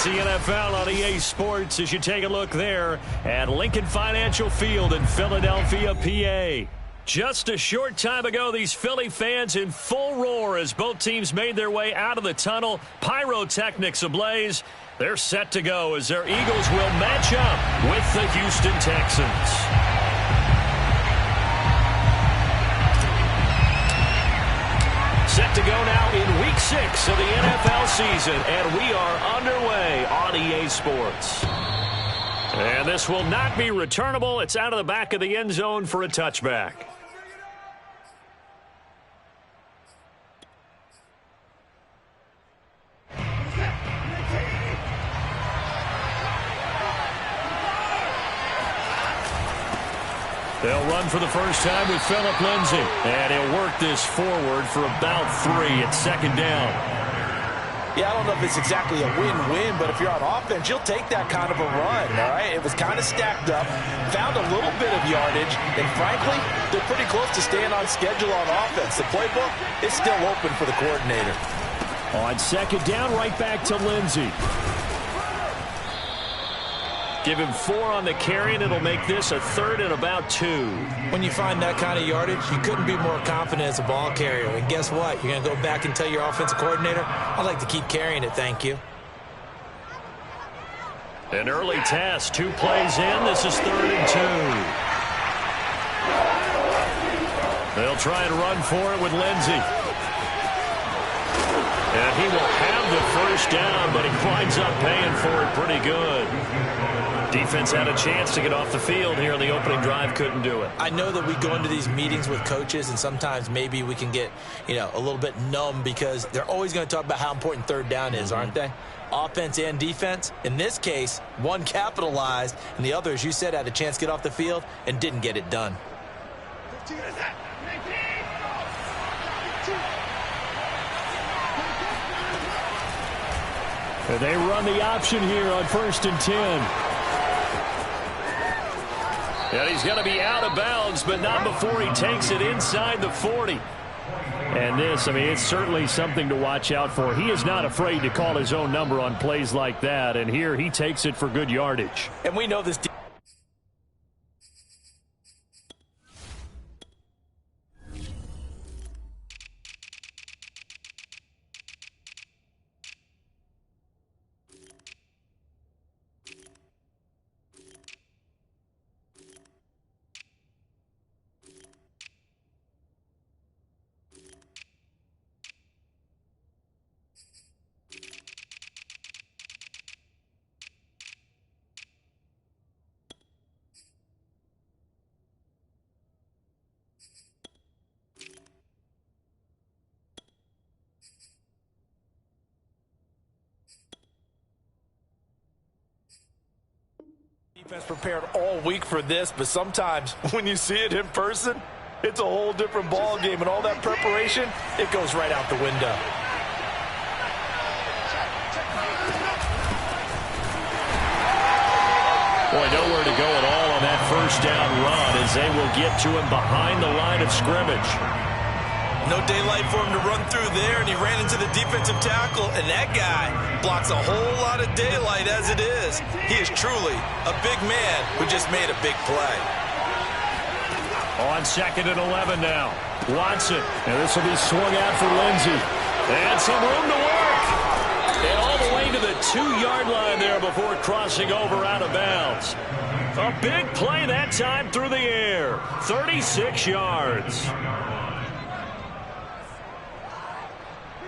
It's the NFL on EA Sports as you take a look there at Lincoln Financial Field in Philadelphia, PA. Just a short time ago, these Philly fans in full roar as both teams made their way out of the tunnel. Pyrotechnics ablaze. They're set to go as their Eagles will match up with the Houston Texans. Set to go now in Week 6 of the NFL season, and we are underway on EA Sports. And this will not be returnable. It's out of the back of the end zone for a touchback. They'll run for the first time with Phillip Lindsay. And he'll work this forward for about 3 at second down. Yeah, I don't know if it's exactly a win-win, but if you're on offense, you'll take that kind of a run, all right? It was kind of stacked up, found a little bit of yardage, and frankly, they're pretty close to staying on schedule on offense. The playbook is still open for the coordinator. On second down, right back to Lindsay. Give him 4 on the carry, and it'll make this a 3rd and about 2. When you find that kind of yardage, you couldn't be more confident as a ball carrier. And guess what? You're going to go back and tell your offensive coordinator, I'd like to keep carrying it, thank you. An early test, 2 plays in. This is 3rd and 2. They'll try and run for it with Lindsay. And he will have the first down, but he winds up paying for it pretty good. Defense had a chance to get off the field here on the opening drive, couldn't do it. I know that we go into these meetings with coaches, and sometimes maybe we can get, a little bit numb because they're always going to talk about how important third down is, aren't they? Offense and defense. In this case, one capitalized, and the other, as you said, had a chance to get off the field and didn't get it done. They run the option here on 1st and 10. And he's going to be out of bounds, but not before he takes it inside the 40. And this, it's certainly something to watch out for. He is not afraid to call his own number on plays like that, and here he takes it for good yardage. And we know this defense prepared all week for this, but sometimes when you see it in person, it's a whole different ball game, and all that preparation, it goes right out the window. Boy, nowhere to go at all on that first down run as they will get to him behind the line of scrimmage. No daylight for him to run through there, and he ran into the defensive tackle, and that guy blocks a whole lot of daylight as it is. He is truly a big man who just made a big play. On 2nd and 11 now. Watson, and this will be swung out for Lindsay. And some room to work. And all the way to the 2-yard line there before crossing over out of bounds. A big play that time through the air. 36 yards.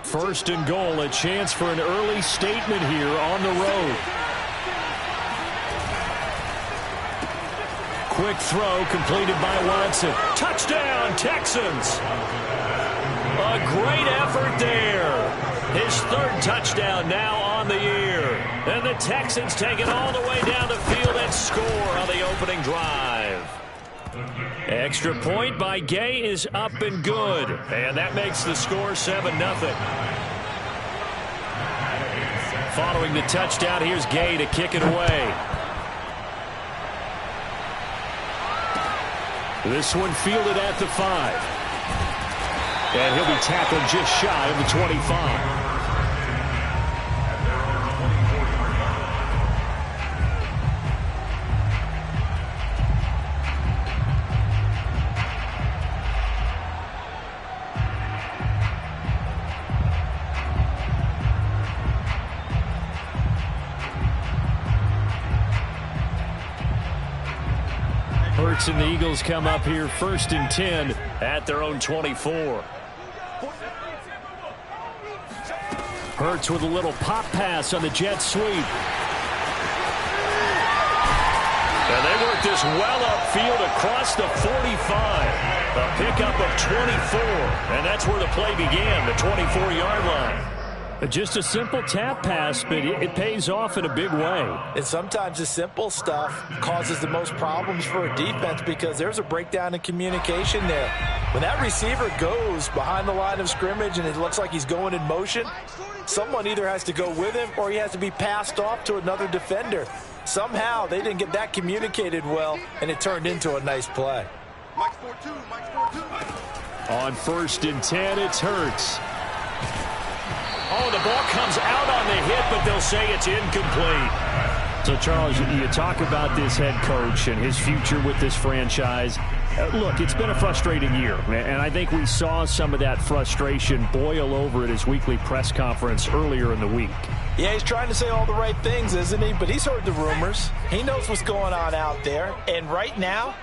1st and goal, a chance for an early statement here on the road. Quick throw completed by Watson. Touchdown, Texans. A great effort there. His 3rd touchdown now on the year. And the Texans take it all the way down the field and score on the opening drive. Extra point by Gay is up and good. And that makes the score 7-0. Following the touchdown, here's Gay to kick it away. This one fielded at the 5. And he'll be tackled just shy of the 25. Hurts and the Eagles come up here 1st and 10 at their own 24. Hurts with a little pop pass on the jet sweep. And they work this well upfield across the 45. A pickup of 24. And that's where the play began, the 24-yard line. Just a simple tap pass, but it pays off in a big way. And sometimes the simple stuff causes the most problems for a defense because there's a breakdown in communication there. When that receiver goes behind the line of scrimmage and it looks like he's going in motion, someone either has to go with him or he has to be passed off to another defender. Somehow they didn't get that communicated well, and it turned into a nice play. On 1st and 10, it's Hurts. Oh, the ball comes out on the hit, but they'll say it's incomplete. So, Charles, you talk about this head coach and his future with this franchise. Look, it's been a frustrating year, and I think we saw some of that frustration boil over at his weekly press conference earlier in the week. Yeah, he's trying to say all the right things, isn't he? But he's heard the rumors. He knows what's going on out there. And right now,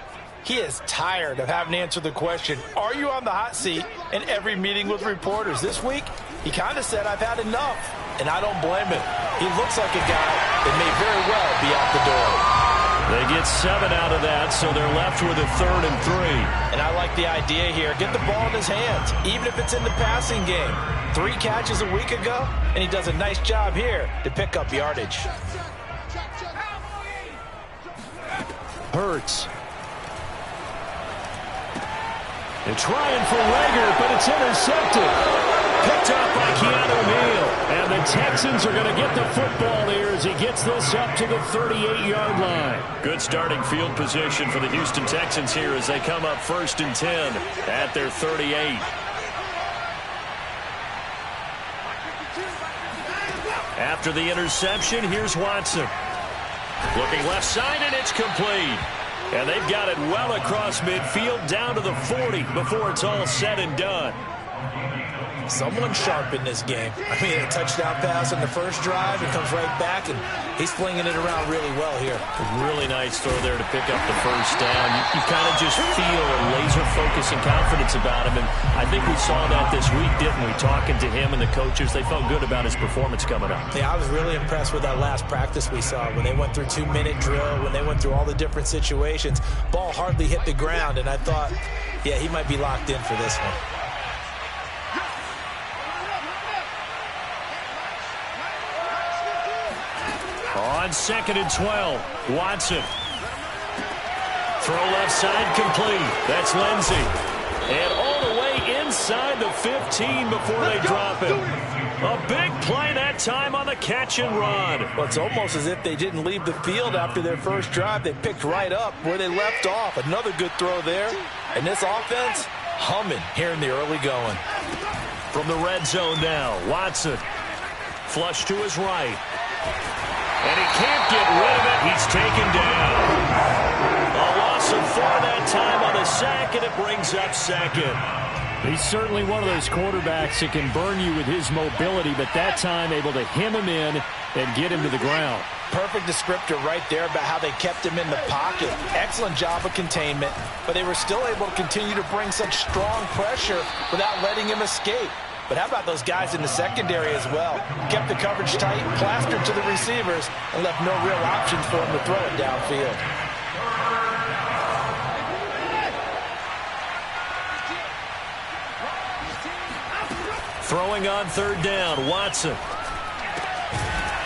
he is tired of having to answer the question, are you on the hot seat, in every meeting with reporters. This week, he kind of said, I've had enough. And I don't blame him. He looks like a guy that may very well be out the door. They get 7 out of that, so they're left with a 3rd and 3. And I like the idea here. Get the ball in his hands, even if it's in the passing game. 3 catches a week ago, and he does a nice job here to pick up yardage. Hurts. And trying for Rager, but it's intercepted. Picked up by Keanu Neal. And the Texans are going to get the football here as he gets this up to the 38-yard line. Good starting field position for the Houston Texans here as they come up 1st and 10 at their 38. After the interception, here's Watson. Looking left side, and it's complete. And they've got it well across midfield down to the 40 before it's all said and done. Someone sharp in this game. I mean, a touchdown pass on the first drive. It comes right back, and he's flinging it around really well here. Really nice throw there to pick up the first down. You kind of just feel a laser focus and confidence about him, and I think we saw that this week, didn't we? Talking to him and the coaches, they felt good about his performance coming up. Yeah, I was really impressed with that last practice we saw when they went through 2-minute drill, when they went through all the different situations. Ball hardly hit the ground, and I thought, yeah, he might be locked in for this one. On 2nd and 12, Watson. Throw left side complete. That's Lindsey. And all the way inside the 15 before they drop him. A big play that time on the catch and run. Well, it's almost as if they didn't leave the field after their first drive. They picked right up where they left off. Another good throw there. And this offense, humming here in the early going. From the red zone now, Watson. Flush to his right. And he can't get rid of it. He's taken down. A loss of 4 that time on the sack, and it brings up 2nd. He's certainly one of those quarterbacks that can burn you with his mobility, but that time able to hem him in and get him to the ground. Perfect descriptor right there about how they kept him in the pocket. Excellent job of containment, but they were still able to continue to bring such strong pressure without letting him escape. But how about those guys in the secondary as well? Kept the coverage tight, plastered to the receivers, and left no real options for him to throw it downfield. Throwing on 3rd down, Watson.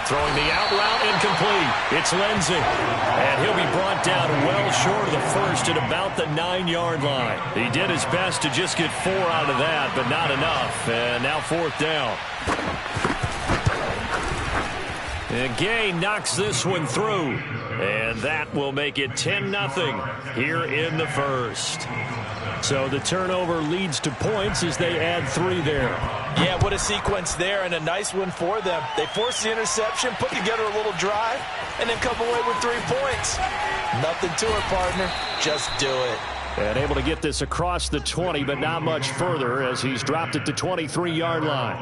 Throwing the out route incomplete. It's Lindsey. And he'll be brought down well short of the first at about the 9-yard line. He did his best to just get 4 out of that, but not enough. And now 4th down. And Gay knocks this one through. And that will make it 10-0 here in the first. So the turnover leads to points as they add 3 there. Yeah, what a sequence there, and a nice one for them. They forced the interception, put together a little drive, and then come away with 3 points. Nothing to it, partner. Just do it. And able to get this across the 20, but not much further as he's dropped at the 23-yard line.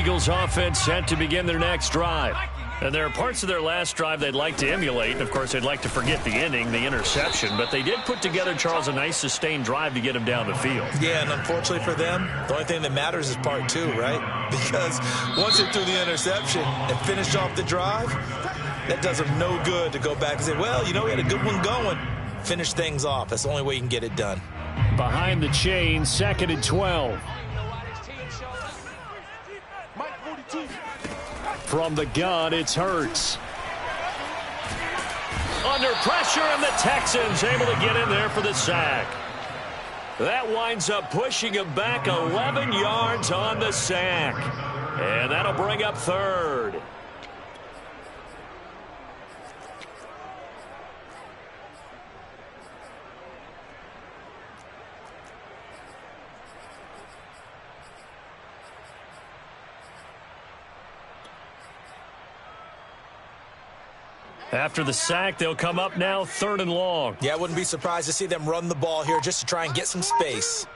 Eagles offense set to begin their next drive. And there are parts of their last drive they'd like to emulate. And, of course, they'd like to forget the inning, the interception. But they did put together, Charles, a nice sustained drive to get them down the field. Yeah, and unfortunately for them, the only thing that matters is part two, right? Because once they threw the interception and finished off the drive, that does them no good to go back and say, well, you know, we had a good one going. Finish things off. That's the only way you can get it done. Behind the chain, 2nd and 12. From the gun, it's Hurts. Under pressure, and the Texans able to get in there for the sack. That winds up pushing him back 11 yards on the sack. And that'll bring up 3rd. After the sack, they'll come up now 3rd and long. Yeah, I wouldn't be surprised to see them run the ball here just to try and get some space.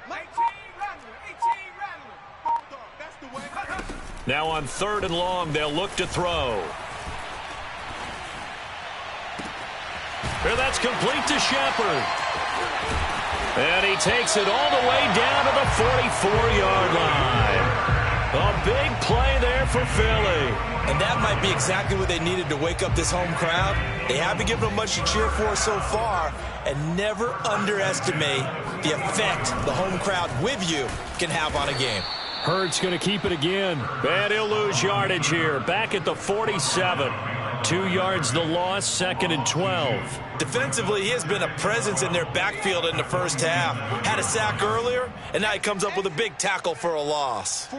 Now on 3rd and long, they'll look to throw. Here, that's complete to Shepard. And he takes it all the way down to the 44-yard line. A big play there for Philly. And that might be exactly what they needed to wake up this home crowd. They haven't given them much to cheer for so far. And never underestimate the effect the home crowd with you can have on a game. Hurts going to keep it again. And he'll lose yardage here. Back at the 47. 2 yards the loss, 2nd and 12. Defensively, he has been a presence in their backfield in the first half. Had a sack earlier, and now he comes up with a big tackle for a loss.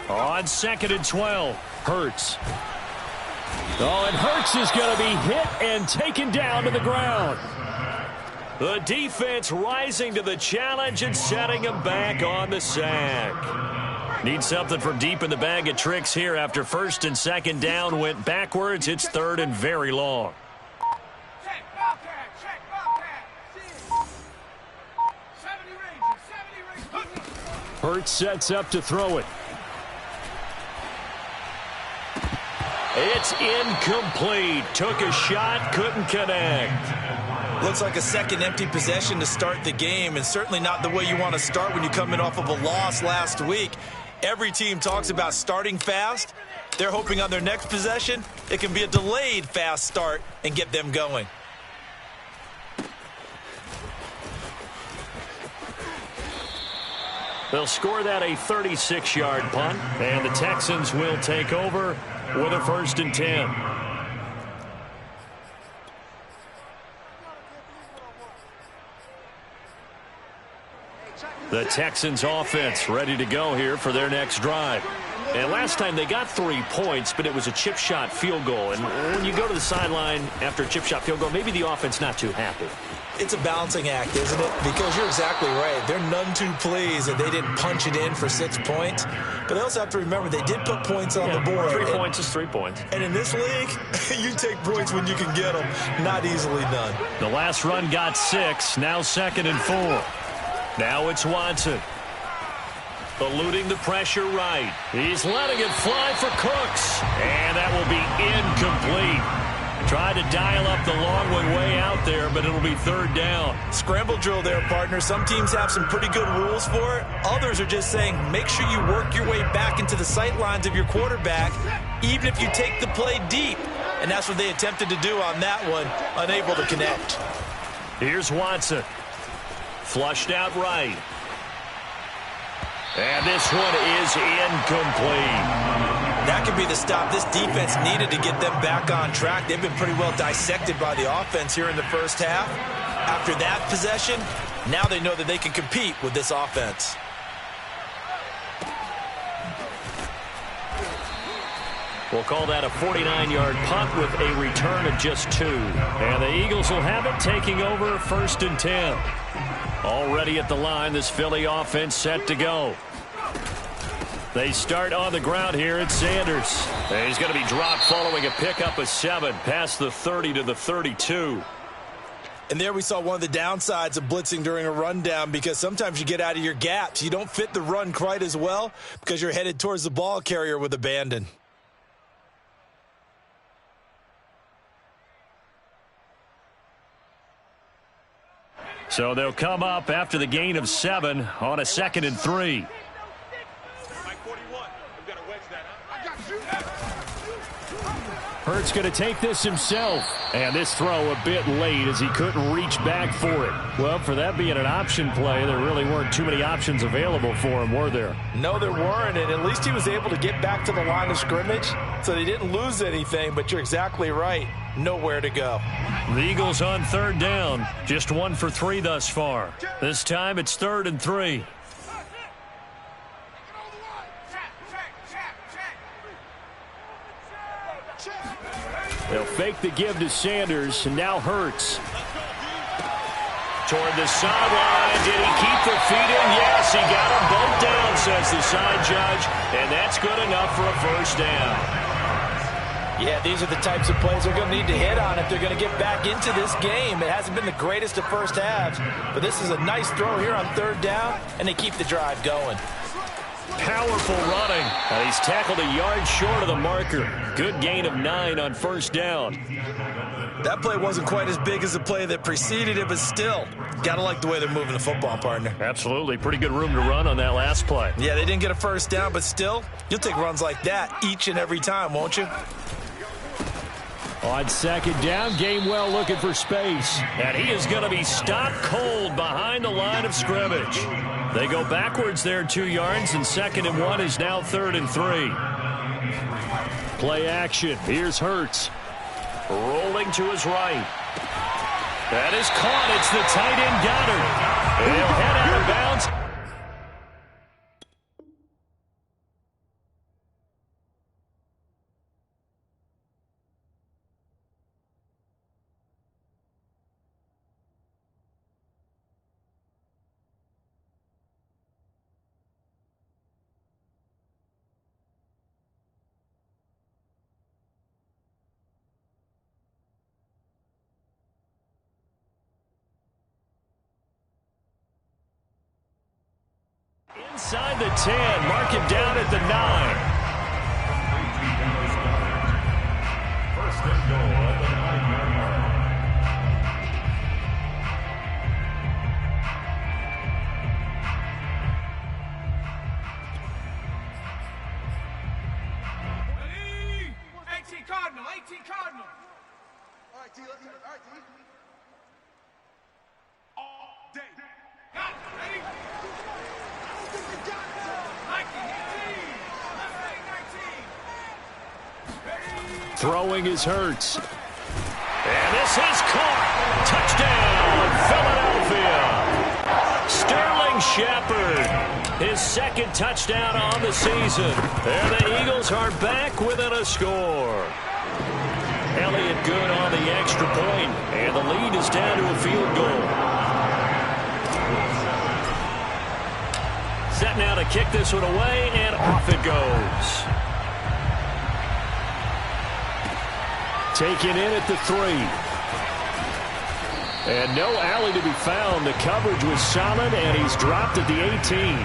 On 2nd and 12, Hurts. Oh, and Hurts is going to be hit and taken down to the ground. The defense rising to the challenge and setting him back on the sack. Need something from deep in the bag of tricks here after 1st and 2nd down went backwards. It's 3rd and very long. Hurts sets up to throw it. It's incomplete. Took a shot, couldn't connect. Looks like a second empty possession to start the game, and certainly not the way you want to start when you're coming off of a loss last week. Every team talks about starting fast. They're hoping on their next possession it can be a delayed fast start and get them going. They'll score that a 36-yard punt, and the Texans will take over with a 1st and 10. The Texans offense ready to go here for their next drive. And last time they got 3 points, but it was a chip shot field goal. And when you go to the sideline after a chip shot field goal, maybe the offense not too happy. It's a balancing act, isn't it? Because you're exactly right. They're none too pleased that they didn't punch it in for 6 points. But they also have to remember they did put points on the board. 3 points is 3 points. And in this league, you take points when you can get them. Not easily done. The last run got 6. Now 2nd and 4. Now it's Watson. Eluding the pressure right. He's letting it fly for Cooks. And that will be incomplete. Tried to dial up the long one way out there, but it'll be 3rd down. Scramble drill there, partner. Some teams have some pretty good rules for it. Others are just saying make sure you work your way back into the sight lines of your quarterback, even if you take the play deep. And that's what they attempted to do on that one, unable to connect. Here's Watson. Flushed out right. And this one is incomplete. That could be the stop this defense needed to get them back on track. They've been pretty well dissected by the offense here in the first half. After that possession, now they know that they can compete with this offense. We'll call that a 49-yard punt with a return of just 2. And the Eagles will have it, taking over 1st and 10. Already at the line, this Philly offense set to go. They start on the ground here at Sanders. And he's going to be dropped following a pickup of 7 past the 30 to the 32. And there we saw one of the downsides of blitzing during a rundown, because sometimes you get out of your gaps. You don't fit the run quite as well because you're headed towards the ball carrier with abandon. So they'll come up after the gain of 7 on a 2nd and 3. Hurts going to take this himself. And this throw a bit late as he couldn't reach back for it. Well, for that being an option play, there really weren't too many options available for him, were there? No, there weren't, and at least he was able to get back to the line of scrimmage, so they didn't lose anything, but you're exactly right. Nowhere to go. The Eagles on 3rd down. Just 1 for 3 thus far. This time it's 3rd and 3. They'll fake the give to Sanders, and now Hurts. Toward the sideline. Did he keep the feet in? Yes, he got them both down, says the side judge, and that's good enough for a 1st down. Yeah, these are the types of plays they're going to need to hit on if they're going to get back into this game. It hasn't been the greatest of first halves, but this is a nice throw here on 3rd down, and they keep the drive going. Powerful running. And he's tackled a yard short of the marker. Good gain of 9 on 1st down. That play wasn't quite as big as the play that preceded it, but still, gotta like the way they're moving the football, partner. Absolutely. Pretty good room to run on that last play. Yeah, they didn't get a 1st down, but still, you'll take runs like that each and every time, won't you? On 2nd down, Gainwell looking for space. And he is going to be stopped cold behind the line of scrimmage. They go backwards there 2 yards, and 2nd and 1 is now 3rd and 3. Play action. Here's Hurts. Rolling to his right. That is caught. It's the tight end Goddard. And he'll head out of bounds. Inside the 10, mark him down at the 9. 1st and goal at the 9-yard line. Cardinal, 18 Cardinal. All right, T, let's go. All right, T. All day. Got it, ready? Throwing is Hurts. And this is caught. Touchdown, Philadelphia. Sterling Shepard, his 2nd touchdown on the season. And the Eagles are back within a score. Elliott good on the extra point, and the lead is down to a field goal. Set now to kick this one away, and off it goes. Taken in at the 3. And no alley to be found. The coverage was solid, and he's dropped at the 18.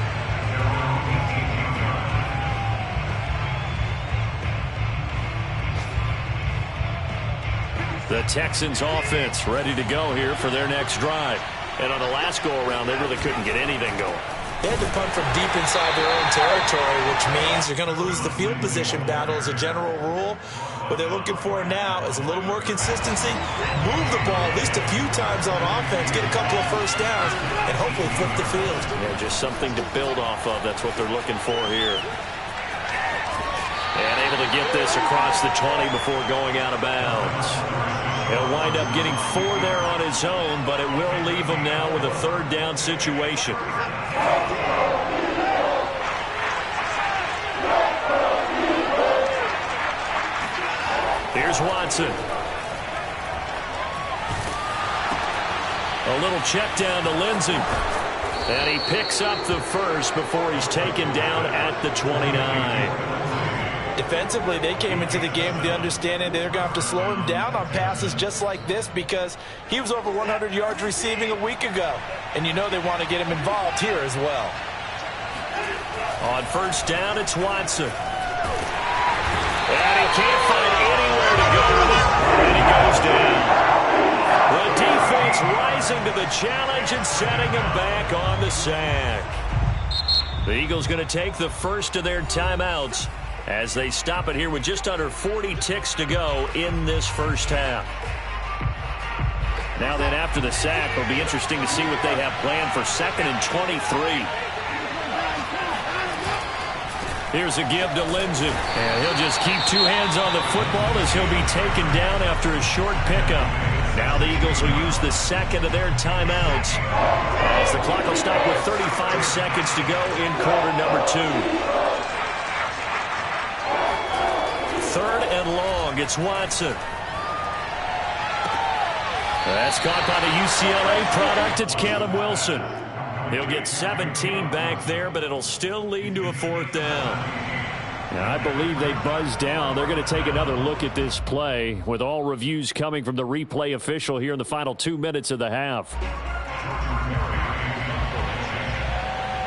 The Texans offense ready to go here for their next drive. And on the last go-around, they really couldn't get anything going. They had to punt from deep inside their own territory, which means they're going to lose the field position battle as a general rule. What they're looking for now is a little more consistency, move the ball at least a few times on offense, get a couple of 1st downs, and hopefully flip the field. Yeah, just something to build off of. That's what they're looking for here. And able to get this across the 20 before going out of bounds. He'll wind up getting 4 there on his own, but it will leave him now with a 3rd down situation. Here's Watson. A little check down to Lindsey. And he picks up the 1st before he's taken down at the 29. Defensively, they came into the game with the understanding they're going to have to slow him down on passes just like this because he was over 100 yards receiving a week ago. And you know they want to get him involved here as well. On first down, it's Watson. And he can't find anywhere to go with it. And he goes down. The defense rising to the challenge and setting him back on the sack. The Eagles going to take the first of their timeouts as they stop it here with just under 40 ticks to go in this first half. Now then, after the sack, it'll be interesting to see what they have planned for 2nd and 23. Here's a give to Lindsey. And he'll just keep two hands on the football as he'll be taken down after a short pickup. Now the Eagles will use the second of their timeouts as the clock will stop with 35 seconds to go in quarter number 2. 3rd and long. It's Watson. That's caught by the UCLA product. It's Caleb Wilson. He'll get 17 back there, but it'll still lead to a 4th down. Now, I believe they buzzed down. They're going to take another look at this play with all reviews coming from the replay official here in the final 2 minutes of the half.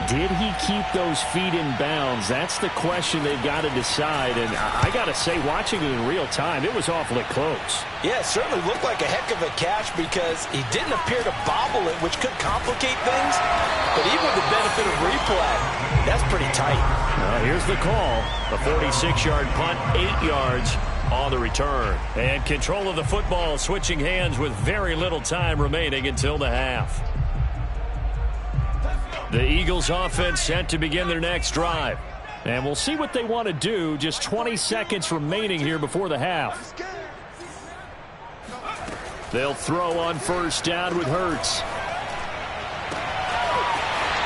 Did he keep those feet in bounds? That's the question they've got to decide. And I got to say, watching it in real time, it was awfully close. Yeah, it certainly looked like a heck of a catch because he didn't appear to bobble it, which could complicate things. But even with the benefit of replay, that's pretty tight. Here's the call. A 46-yard punt, 8 yards on the return. And control of the football switching hands with very little time remaining until the half. The Eagles offense set to begin their next drive. And we'll see what they want to do. Just 20 seconds remaining here before the half. They'll throw on first down with Hurts.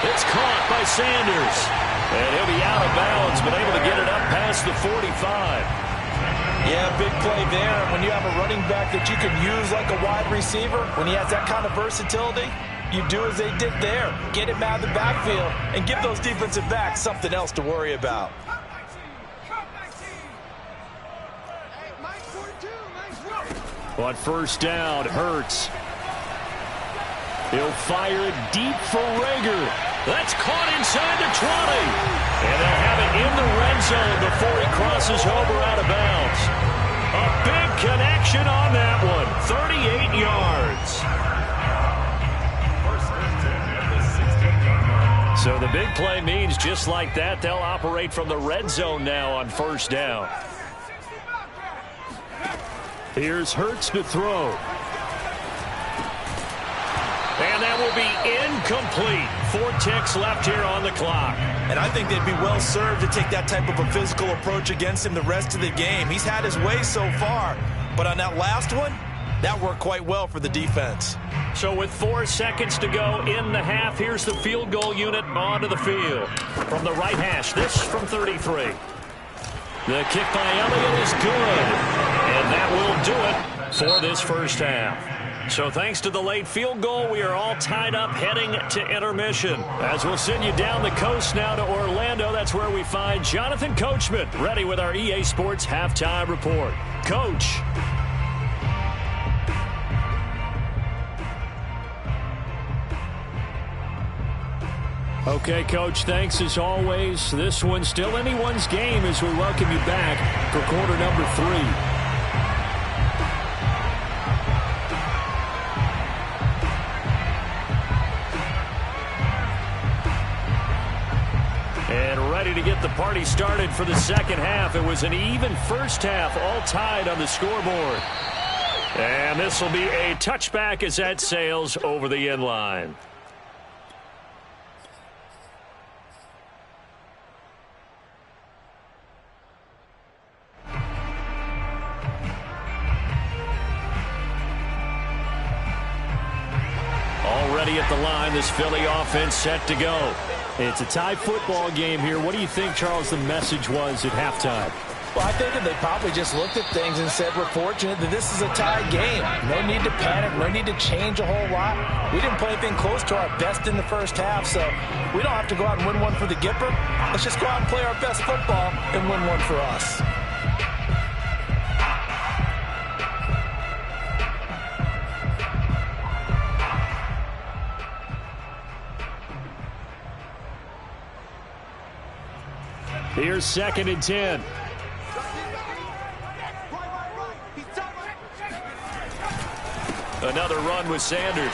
It's caught by Sanders. And he'll be out of bounds, but able to get it up past the 45. Yeah, big play there. When you have a running back that you can use like a wide receiver, when he has that kind of versatility, you do as they did there. Get him out of the backfield and give those defensive backs something else to worry about. On first down, Hurts. He'll fire it deep for Rager. That's caught inside the 20. And they'll have it in the red zone before he crosses over out of bounds. A big connection on that one. 38 yards. So the big play means just like that, they'll operate from the red zone now on first down. Here's Hurts to throw. And that will be incomplete. 4 ticks left here on the clock. And I think they'd be well served to take that type of a physical approach against him the rest of the game. He's had his way so far, but on that last one, that worked quite well for the defense. So with 4 seconds to go in the half, here's the field goal unit onto the field. From the right hash, this from 33. The kick by Elliott is good. And that will do it for this first half. So thanks to the late field goal, we are all tied up heading to intermission. As we'll send you down the coast now to Orlando, that's where we find Jonathan Coachman ready with our EA Sports Halftime Report. Coach. Okay, Coach, thanks as always. This one's still anyone's game as we welcome you back for quarter number 3. And ready to get the party started for the second half. It was an even first half, all tied on the scoreboard. And this will be a touchback as that sails over the end line. Already at the line, this Philly offense set to go. It's a tie football game here. What do you think, Charles, the message was at halftime? Well, I think that they probably just looked at things and said, we're fortunate that this is a tie game. No need to panic, no need to change a whole lot. We didn't play anything close to our best in the first half, so we don't have to go out and win one for the Gipper. Let's just go out and play our best football and win one for us. Here's 2nd and 10. Another run with Sanders.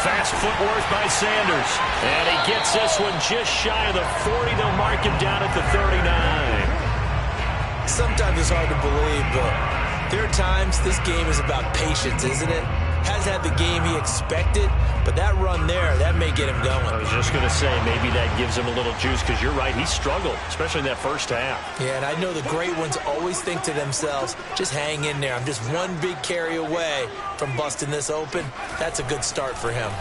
Fast footwork by Sanders. And he gets this one just shy of the 40. They'll mark him down at the 39. Sometimes it's hard to believe, but there are times this game is about patience, isn't it? Has had the game he expected, but that run there, that may get him going. I was just going to say, maybe that gives him a little juice, because you're right, he struggled, especially in that first half. Yeah, and I know the great ones always think to themselves, just hang in there. I'm just one big carry away from busting this open. That's a good start for him.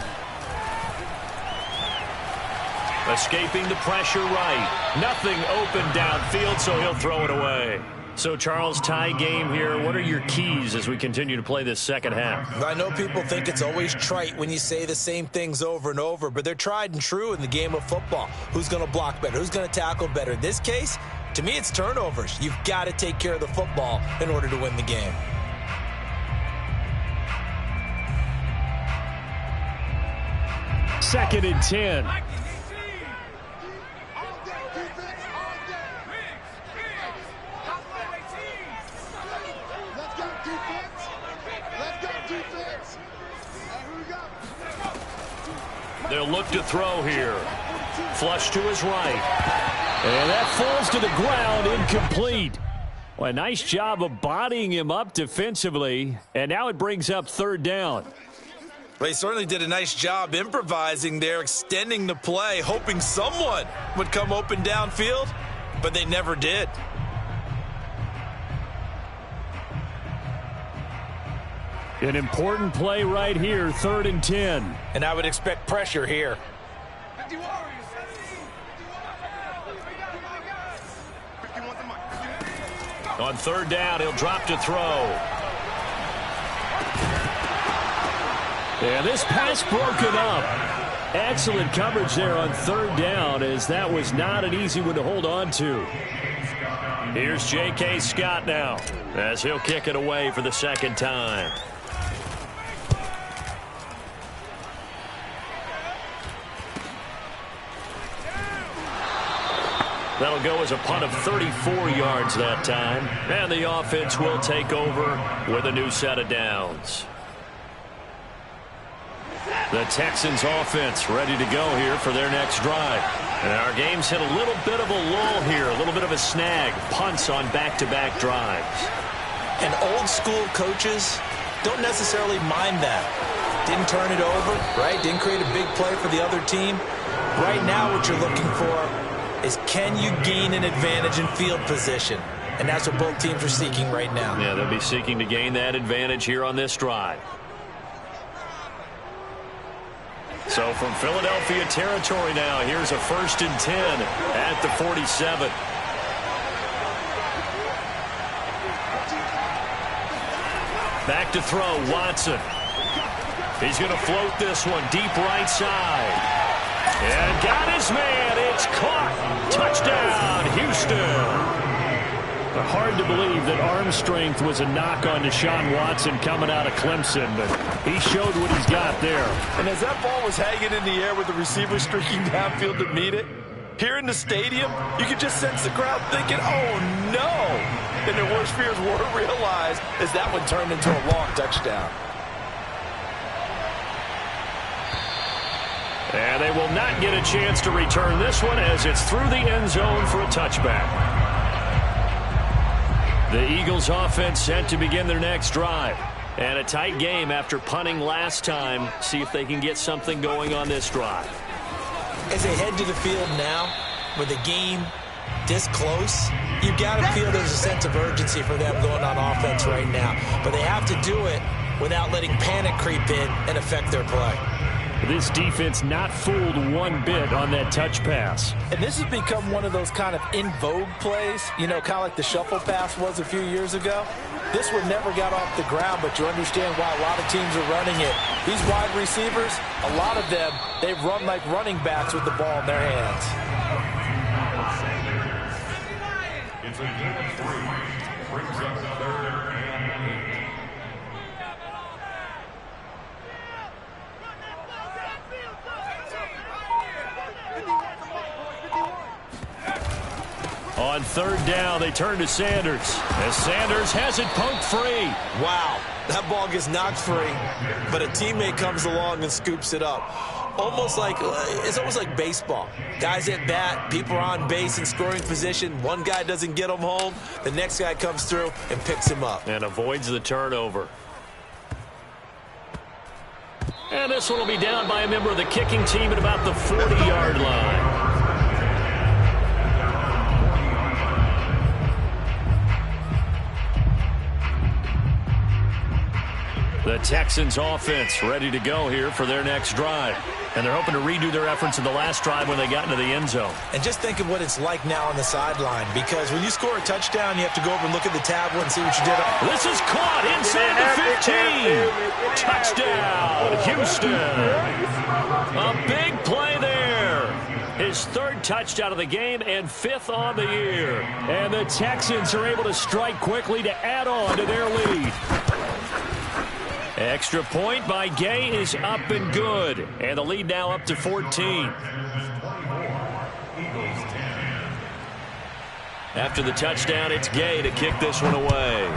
Escaping the pressure right. Nothing open downfield, so he'll throw it away. So, Charles, tie game here. What are your keys as we continue to play this second half? I know people think it's always trite when you say the same things over and over, but they're tried and true in the game of football. Who's going to block better? Who's going to tackle better? In this case, to me, it's turnovers. You've got to take care of the football in order to win the game. Second and 10. They'll look to throw here. Flush to his right. And that falls to the ground, incomplete. Well, a nice job of bodying him up defensively. And now it brings up 3rd down. Well, he certainly did a nice job improvising there, extending the play, hoping someone would come open downfield, but they never did. An important play right here, 3rd and 10. And I would expect pressure here. On 3rd down, he'll drop to throw. And this pass broken up. Excellent coverage there on 3rd down, as that was not an easy one to hold on to. Here's J.K. Scott now, as he'll kick it away for the 2nd time. That'll go as a punt of 34 yards that time. And the offense will take over with a new set of downs. The Texans offense ready to go here for their next drive. And our game's hit a little bit of a lull here, a little bit of a snag. Punts on back-to-back drives. And old school coaches don't necessarily mind that. Didn't turn it over, right? Didn't create a big play for the other team. Right now what you're looking for is, can you gain an advantage in field position? And that's what both teams are seeking right now. Yeah, they'll be seeking to gain that advantage here on this drive. So from Philadelphia territory now, here's a 1st and 10 at the 47. Back to throw, Watson. He's going to float this one deep right side. And got his man. It's caught. Touchdown, Houston. Hard to believe that arm strength was a knock on Deshaun Watson coming out of Clemson, but he showed what he's got there. And as that ball was hanging in the air with the receiver streaking downfield to meet it, here in the stadium, you could just sense the crowd thinking, oh, no. And their worst fears were realized as that one turned into a long touchdown. And they will not get a chance to return this one as it's through the end zone for a touchback. The Eagles offense set to begin their next drive. And a tight game after punting last time. See if they can get something going on this drive. As they head to the field now, with the game this close, you've got to feel there's a sense of urgency for them going on offense right now. But they have to do it without letting panic creep in and affect their play. This defense not fooled one bit on that touch pass. And this has become one of those kind of in vogue plays, you know, kind of like the shuffle pass was a few years ago. This one never got off the ground, but you understand why a lot of teams are running it. These wide receivers, a lot of them, they run like running backs with the ball in their hands. It's a game of 3. Brings up 3rd and 8. On third down, they turn to Sanders. As Sanders has it poked free. Wow, that ball gets knocked free, but a teammate comes along and scoops it up. It's almost like baseball. Guys at bat, people are on base in scoring position. One guy doesn't get him home. The next guy comes through and picks him up. And avoids the turnover. And this one will be down by a member of the kicking team at about the 40-yard line. The Texans offense ready to go here for their next drive. And they're hoping to redo their efforts in the last drive when they got into the end zone. And just think of what it's like now on the sideline, because when you score a touchdown, you have to go over and look at the tablet and see what you did. This is caught inside the 15. Touchdown, Houston. A big play there. His third touchdown of the game and fifth on the year. And the Texans are able to strike quickly to add on to their lead. Extra point by Gay is up and good. And the lead now up to 14. After the touchdown, it's Gay to kick this one away.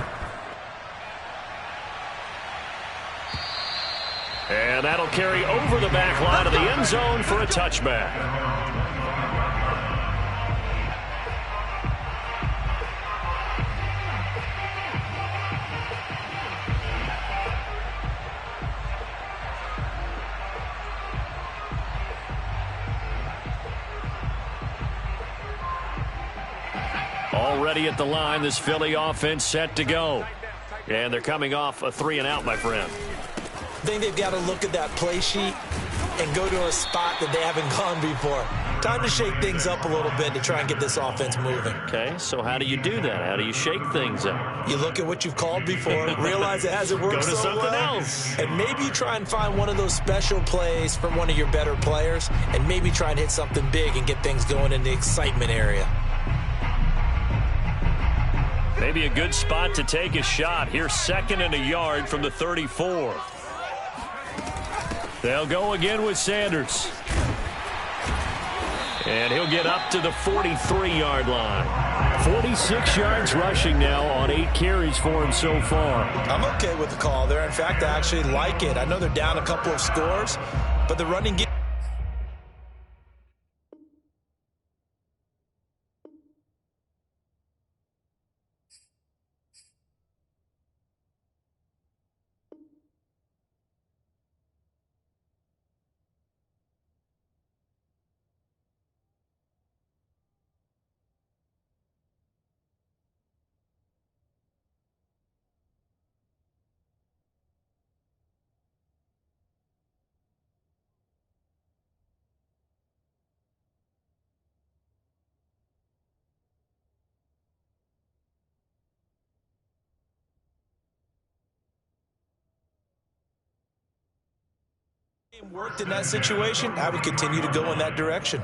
And that'll carry over the back line of the end zone for a touchback. Already at the line, this Philly offense set to go. And they're coming off a 3-and-out, my friend. I think they've got to look at that play sheet and go to a spot that they haven't gone before. Time to shake things up a little bit to try and get this offense moving. Okay, so how do you do that? How do you shake things up? You look at what you've called before, realize it hasn't worked Go to so something well, else. and maybe you try and find one of those special plays from one of your better players, and maybe try and hit something big and get things going in the excitement area. Maybe a good spot to take a shot. Here's 2nd and a yard from the 34. They'll go again with Sanders. And he'll get up to the 43-yard line. 46 yards rushing now on 8 carries for him so far. I'm okay with the call there. In fact, I actually like it. I know they're down a couple of scores, but the running game. Worked in that situation, I would continue to go in that direction.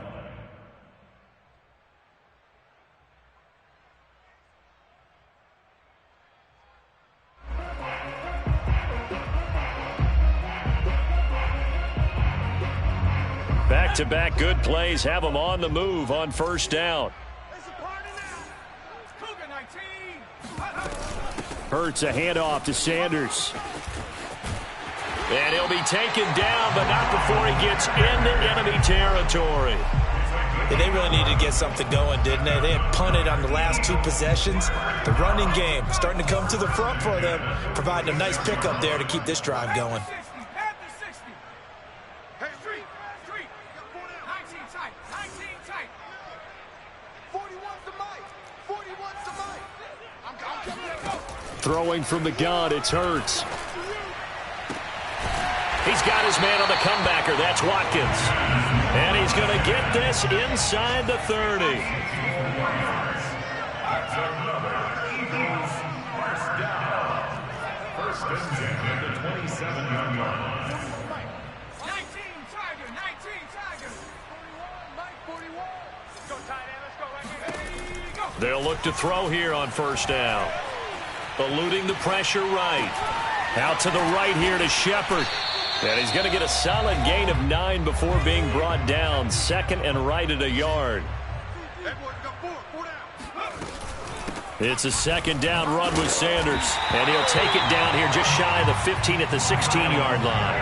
Back-to-back good plays have them on the move on first down. Hurts a handoff to Sanders. And he'll be taken down, but not before he gets into enemy territory. Yeah, they really needed to get something going, didn't they? They had punted on the last 2 possessions. The running game starting to come to the front for them, providing a nice pickup there to keep this drive going. Throwing from the gun, it's Hurts. He's got his man on the comebacker. That's Watkins. And he's going to get this inside the 30. First and 10 at the 27-yard line. 19 Tiger. 41, 41. Let's go, tight end. Let's go right here. Go. They'll look to throw here on first down. Eluding the pressure right. Out to the right here to Shepard. And he's going to get a solid gain of 9 before being brought down. 2nd and right at a yard. Hey, boys, got 4 down. It's a second down run with Sanders, and he'll take it down here just shy of the 15 at the 16-yard line.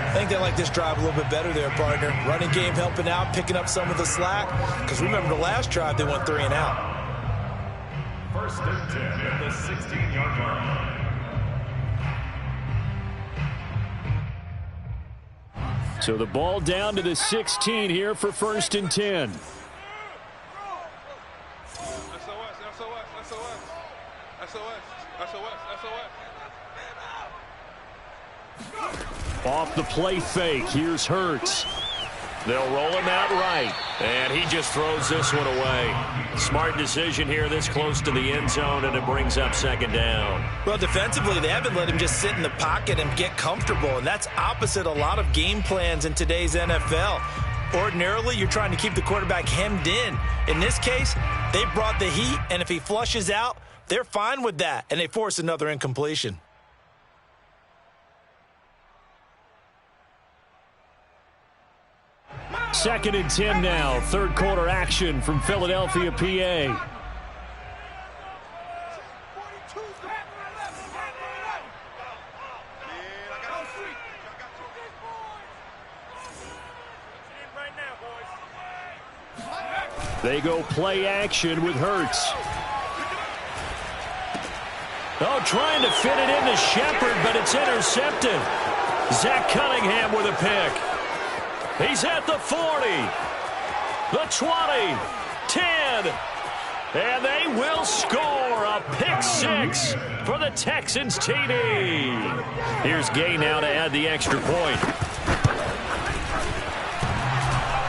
I think they like this drive a little bit better there, partner. Running game helping out, picking up some of the slack. Because remember the last drive, they went 3 and out. First and 10 at the 16-yard line. So the ball down to the 16 here for first and 10. Off the play fake, here's Hurts. They'll roll him out right, and he just throws this one away. Smart decision here this close to the end zone, and it brings up second down. Well, defensively, they haven't let him just sit in the pocket and get comfortable, and that's opposite a lot of game plans in today's NFL. Ordinarily, you're trying to keep the quarterback hemmed in. In this case, they brought the heat, and if he flushes out, they're fine with that, and they force another incompletion. Second and 10 now. Third quarter action from Philadelphia, PA. They go play action with Hurts. Oh, trying to fit it into Shepard, but it's intercepted. Zach Cunningham with a pick. He's at the 40, the 20, 10, and they will score a pick six for the Texans TD. Here's Gay now to add the extra point.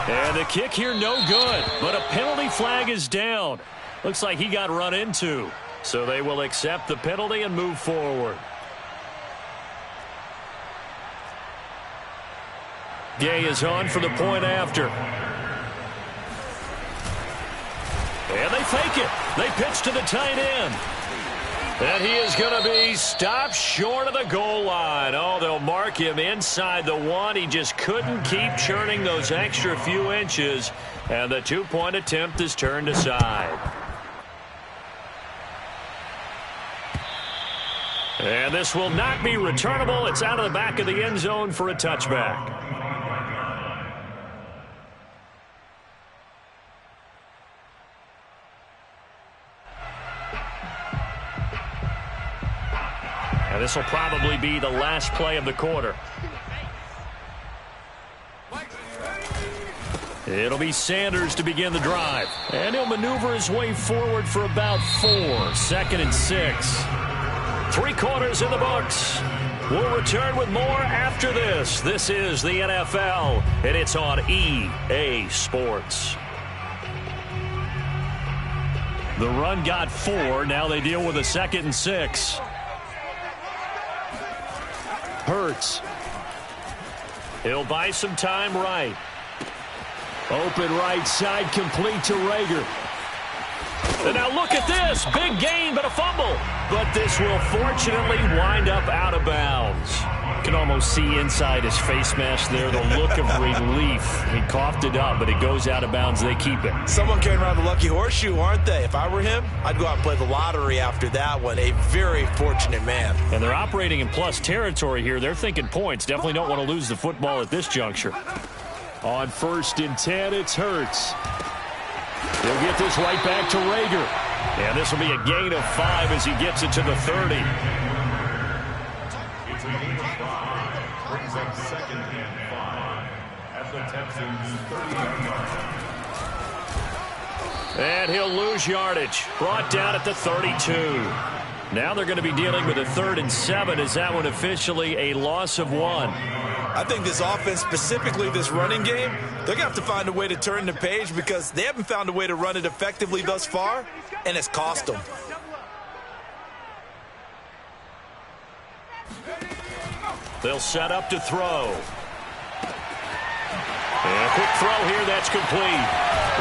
And the kick here no good, but a penalty flag is down. Looks like he got run into. So they will accept the penalty and move forward. Gay is on for the point after. And they fake it. They pitch to the tight end. And he is going to be stopped short of the goal line. Oh, they'll mark him inside the 1. He just couldn't keep churning those extra few inches. And the 2-point attempt is turned aside. And this will not be returnable. It's out of the back of the end zone for a touchback. And this will probably be the last play of the quarter. It'll be Sanders to begin the drive. And he'll maneuver his way forward for about 4. Second and 6. 3 quarters in the books. We'll return with more after this. This is the NFL, and it's on EA Sports. The run got 4. Now they deal with a second and 6. Hurts. He'll buy some time right. Open right side, complete to Rager. And now look at this. Big gain, but a fumble. But this will fortunately wind up out of bounds. You can almost see inside his face mask there the look of relief. He coughed it up, but it goes out of bounds. They keep it. Someone carrying around the lucky horseshoe, aren't they? If I were him, I'd go out and play the lottery after that one. A very fortunate man. And they're operating in plus territory here. They're thinking points. Definitely don't want to lose the football at this juncture. On first and 10, it's Hurts. He'll get this right back to Rager. And this will be a gain of 5 as he gets it to the 30. It's a gain of 5. Brings up second and 5 at the Texans' 30-yard line. And he'll lose yardage. Brought down at the 32. Now they're going to be dealing with a 3rd and 7. Is that one officially a loss of 1? I think this offense, specifically this running game, they're going to have to find a way to turn the page because they haven't found a way to run it effectively thus far, and it's cost them. They'll set up to throw. And a quick throw here, that's complete.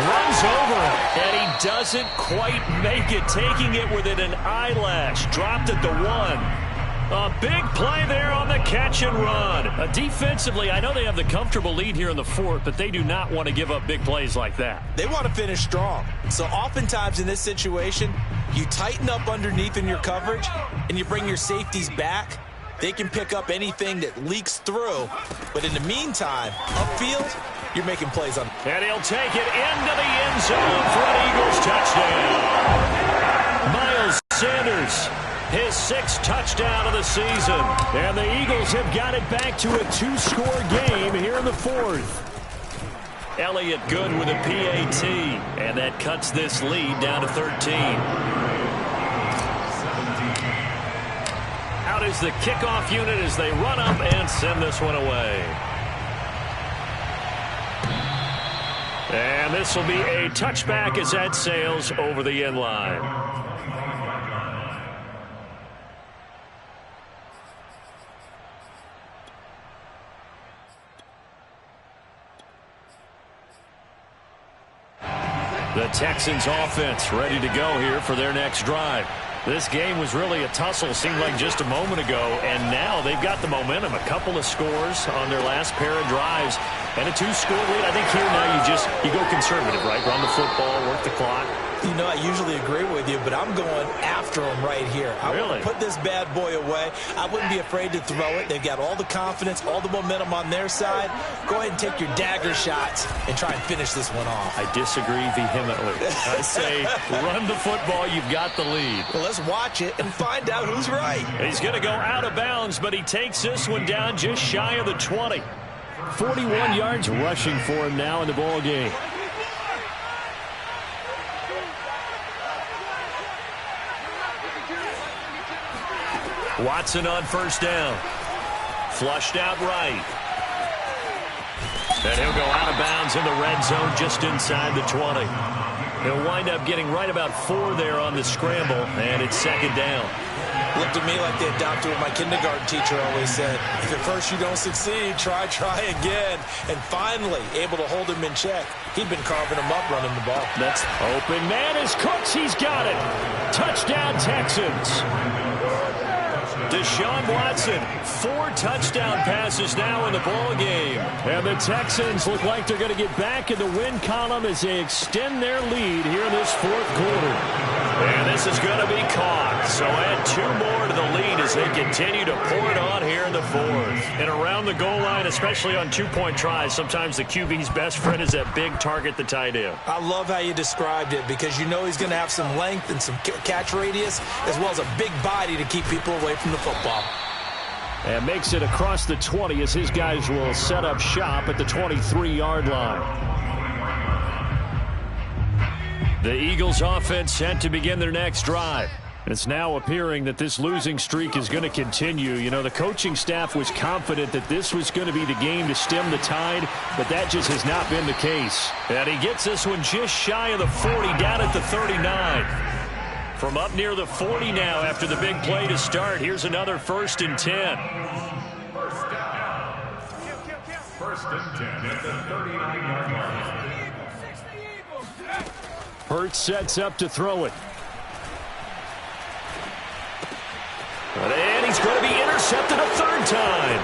Runs over him, and he doesn't quite make it, taking it within an eyelash. Dropped at the 1. A big play there on the catch and run. Defensively, I know they have the comfortable lead here in the 4th, but they do not want to give up big plays like that. They want to finish strong. So oftentimes in this situation, You tighten up underneath in your coverage, and you bring your safeties back. They can pick up anything that leaks through. But in the meantime, upfield, you're making plays on. And he'll take it into the end zone for an Eagles touchdown. Miles Sanders, his 6th touchdown of the season. And the Eagles have got it back to a 2-score game here in the 4th. Elliott good with a PAT, and that cuts this lead down to 13. Out is the kickoff unit as they run up and send this one away. And this will be a touchback as that sails over the end line. The Texans offense ready to go here for their next drive. This game was really a tussle, seemed like just a moment ago, and now they've got the momentum. A couple of scores on their last pair of drives and a 2-score lead. I think here now you go conservative, right? Run the football, work the clock. You know, I usually agree with you, but I'm going after him right here. I really want to put this bad boy away. I wouldn't be afraid to throw it. They've got all the confidence, all the momentum on their side. Go ahead and take your dagger shots and try and finish this one off. I disagree vehemently. I say run the football. You've got the lead. Well, let's watch it and find out who's right. He's going to go out of bounds, but he takes this one down just shy of the 20. 41 yards rushing for him now in the ball game. Watson on first down. Flushed out right. And he'll go out of bounds in the red zone just inside the 20. He'll wind up getting right about 4 there on the scramble, and it's 2nd down. Looked to me like they adopted what my kindergarten teacher always said. If at first you don't succeed, try again. And finally, able to hold him in check. He'd been carving him up running the ball. That's open man is Cooks. He's got it. Touchdown, Texans. Deshaun Watson, 4 touchdown passes now in the ball game. And the Texans look like they're going to get back in the win column as they extend their lead here in this 4th quarter. And this is going to be caught. So add 2 more to the lead as they continue to pour it on here in the 4th. And around the goal line, especially on 2-point tries, sometimes the QB's best friend is that big target, the tight end. I love how you described it because you know he's going to have some length and some catch radius as well as a big body to keep people away from the football. And makes it across the 20 as his guys will set up shop at the 23-yard line. The Eagles offense set to begin their next drive. It's now appearing that this losing streak is going to continue. You know, the coaching staff was confident that this was going to be the game to stem the tide, but that just has not been the case. And he gets this one just shy of the 40, down at the 39. From up near the 40 now after the big play to start. Here's another 1st and 10. First and 10 at the 39-yard line. Hurts sets up to throw it. And he's going to be intercepted a 3rd time.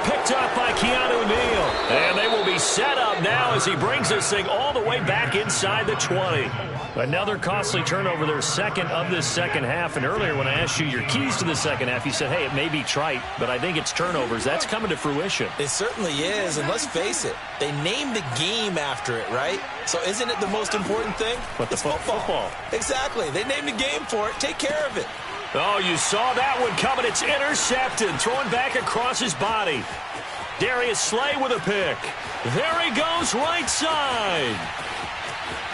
Picked up by Keanu Neal. And they will be set up now as he brings this thing all the way back inside the 20. Another costly turnover, their 2nd of this second half. And earlier when I asked you your keys to the second half, you said, hey, it may be trite, but I think it's turnovers. That's coming to fruition. It certainly is, and let's face it, they named the game after it, right? So isn't it the most important thing? But the football. Exactly. They named the game for it. Take care of it. Oh, you saw that one coming. It's intercepted. Throwing back across his body. Darius Slay with a pick. There he goes right side.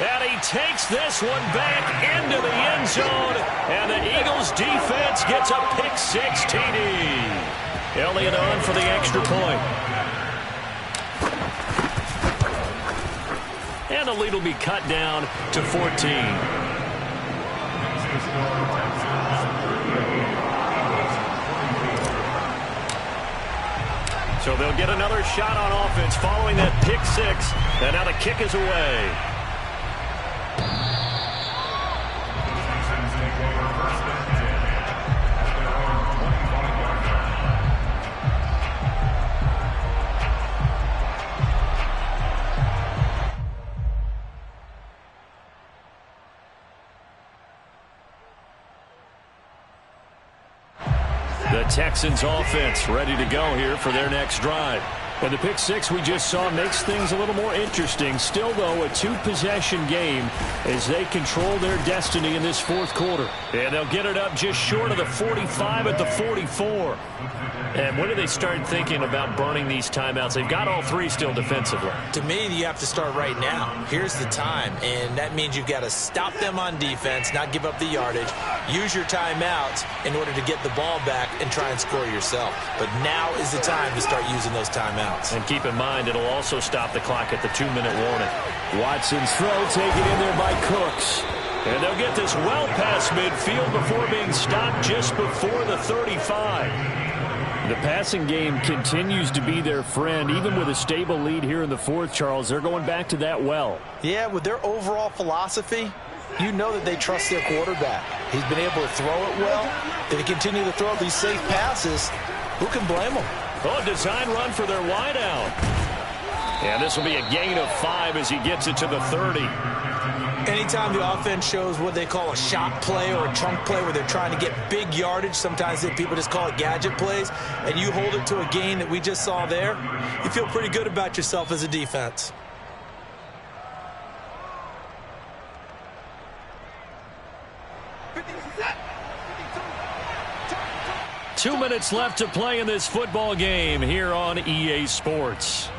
And he takes this one back into the end zone. And the Eagles defense gets a pick-6 TD. Elliott on for the extra point. And the lead will be cut down to 14. So they'll get another shot on offense following that pick-6. And now the kick is away. Texans offense ready to go here for their next drive. And the pick six we just saw makes things a little more interesting. Still, though, a two-possession game as they control their destiny in this fourth quarter. And they'll get it up just short of the 45 at the 44. And when do they start thinking about burning these timeouts? They've got all three still defensively. To me, you have to start right now. Here's the time, and that means you've got to stop them on defense, not give up the yardage, use your timeouts in order to get the ball back and try and score yourself. But now is the time to start using those timeouts. And keep in mind, it'll also stop the clock at the 2-minute warning. Watson's throw taken in there by Cooks. And they'll get this well past midfield before being stopped just before the 35. The passing game continues to be their friend, even with a stable lead here in the fourth, Charles. They're going back to that well. Yeah, with their overall philosophy, you know that they trust their quarterback. He's been able to throw it well. If they continue to throw these safe passes, who can blame them? Oh, design run for their wideout. And this will be a gain of 5 as he gets it to the 30. Anytime the offense shows what they call a shot play or a chunk play where they're trying to get big yardage, sometimes people just call it gadget plays, and you hold it to a gain that we just saw there, you feel pretty good about yourself as a defense. Two minutes left to play in this football game here on EA Sports.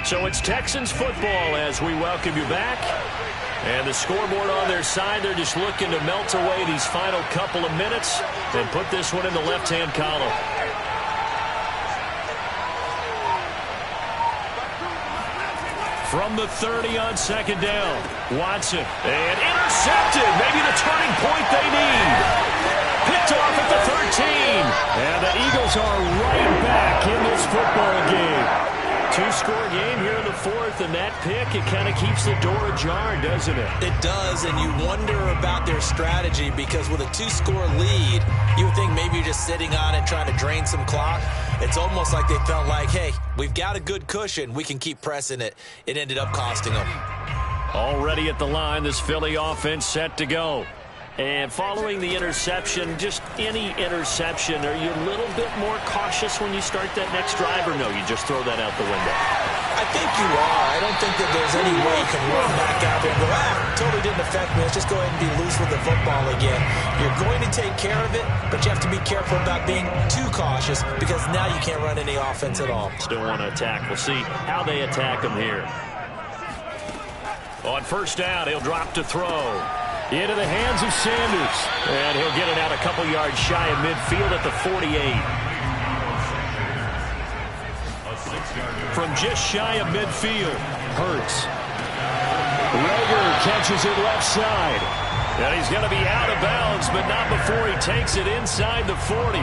So it's Texans football as we welcome you back. And the scoreboard on their side, they're just looking to melt away these final couple of minutes and put this one in the left-hand column. From the 30 on second down, Watson. And intercepted, maybe the turning point they need. Picked off at the 13. And the Eagles are right back in this football game. Two-score game here in the fourth, and that pick, it kind of keeps the door ajar, doesn't it? It does, and you wonder about their strategy because with a two-score lead, you would think maybe you're just sitting on it trying to drain some clock. It's almost like they felt like, hey, we've got a good cushion. We can keep pressing it. It ended up costing them. Already at the line, this Philly offense set to go. And following the interception, just any interception, are you a little bit more cautious when you start that next drive, or no, you just throw that out the window? I think you are. I don't think that there's any way you can run back out there and go, totally didn't affect me. Let's just go ahead and be loose with the football again. You're going to take care of it, but you have to be careful about being too cautious because now you can't run any offense at all. Still want to attack. We'll see how they attack them here. On first down, he'll drop to throw. Into the hands of Sanders. And he'll get it out a couple yards shy of midfield at the 48. From just shy of midfield, Hurts. Rager catches it left side. And he's going to be out of bounds, but not before he takes it inside the 40.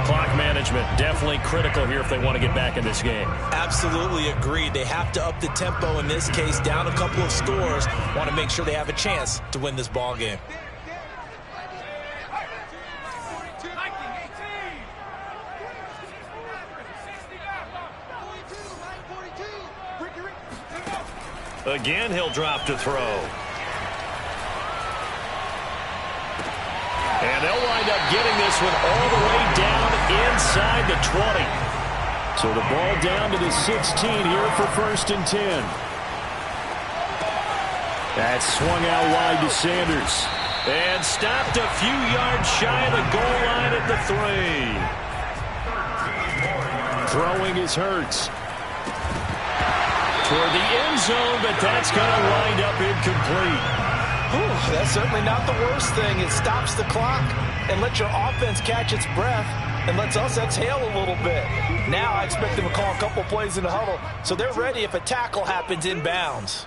Clock management definitely critical here if they want to get back in this game. Absolutely agreed. They have to up the tempo in this case, down a couple of scores. Want to make sure they have a chance to win this ball game. Again, he'll drop to throw. And they'll wind up getting this one all the way down inside the 20. So the ball down to the 16 here for 1st and 10. That's swung out wide to Sanders. And stopped a few yards shy of the goal line at the 3. Throwing is Hurts. Toward the end zone, but that's going to wind up incomplete. Whew, that's certainly not the worst thing. It stops the clock and lets your offense catch its breath and lets us exhale a little bit. Now I expect them to call a couple plays in the huddle so they're ready if a tackle happens inbounds.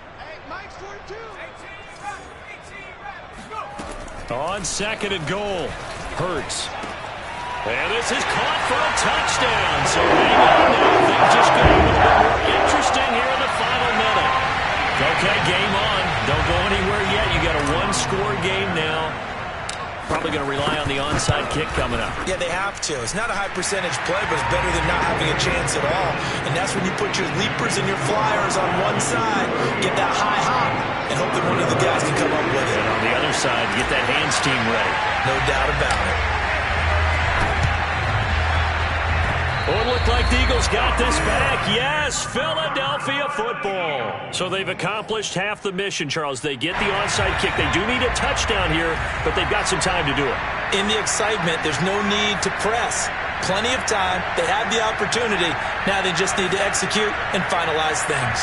On second and goal, Hurts. And this is caught for a touchdown. So hang on now. Things just get a little bit more interesting here in the final minute. Okay, game on. Don't go anywhere yet. You got a one-score game now. Probably going to rely on the onside kick coming up. Yeah, they have too. It's not a high percentage play, but it's better than not having a chance at all. And that's when you put your leapers and your flyers on one side, get that high hop, and hope that one of the guys can come up with it. And on the other side, get that hands team ready. No doubt about it. Oh, it looked like the Eagles got this back. Yes, Philadelphia football. So they've accomplished half the mission, Charles. They get the onside kick. They do need a touchdown here, but they've got some time to do it. In the excitement, there's no need to press. Plenty of time. They have the opportunity. Now they just need to execute and finalize things.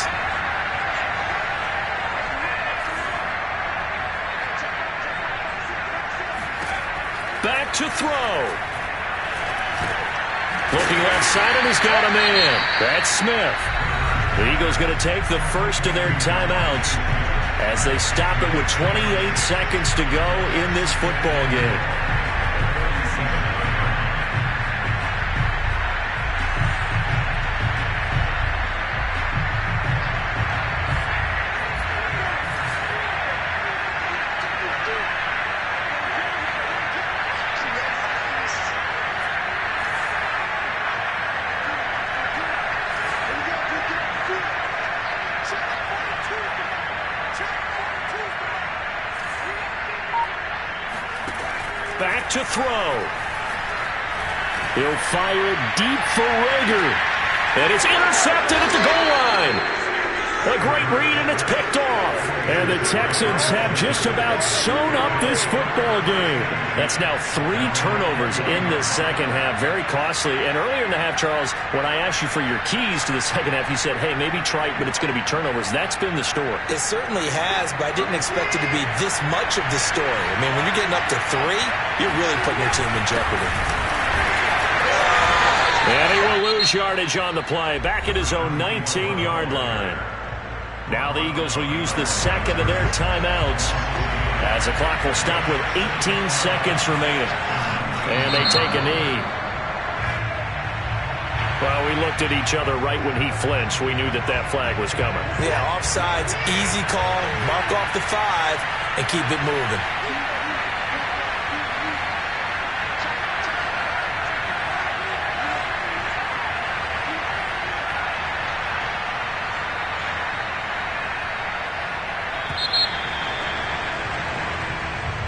Back to throw. Looking left side, and he's got a man. That's Smith. The Eagles going to take the first of their timeouts as they stop it with 28 seconds to go in this football game. Back to throw. He'll fire it deep for Rager. And it's intercepted at the goal line. A great read, and it's picked off. And the Texans have just about sewn up this football game. That's now 3 turnovers in this second half. Very costly. And earlier in the half, Charles, when I asked you for your keys to the second half, you said, hey, maybe try it, but it's going to be turnovers. That's been the story. It certainly has, but I didn't expect it to be this much of the story. I mean, when you're getting up to 3, you're really putting your team in jeopardy. And he will lose yardage on the play. Back at his own 19-yard line. Now the Eagles will use the second of their timeouts as the clock will stop with 18 seconds remaining. And they take a knee. Well, we looked at each other right when he flinched. We knew that that flag was coming. Yeah, offsides, easy call, mark off the 5, and keep it moving.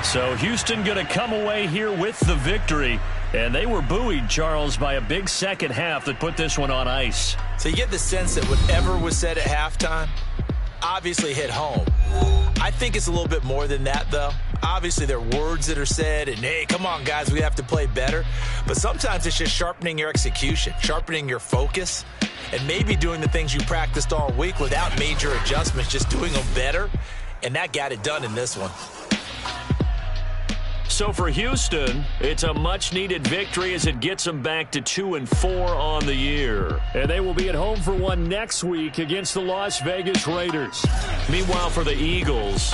So Houston going to come away here with the victory. And they were buoyed, Charles, by a big second half that put this one on ice. So you get the sense that whatever was said at halftime obviously hit home. I think it's a little bit more than that, though. Obviously, there are words that are said, and, hey, come on, guys, we have to play better. But sometimes it's just sharpening your execution, sharpening your focus, and maybe doing the things you practiced all week without major adjustments, just doing them better. And that got it done in this one. So for Houston, it's a much-needed victory as it gets them back to 2-4 on the year. And they will be at home for one next week against the Las Vegas Raiders. Meanwhile, for the Eagles,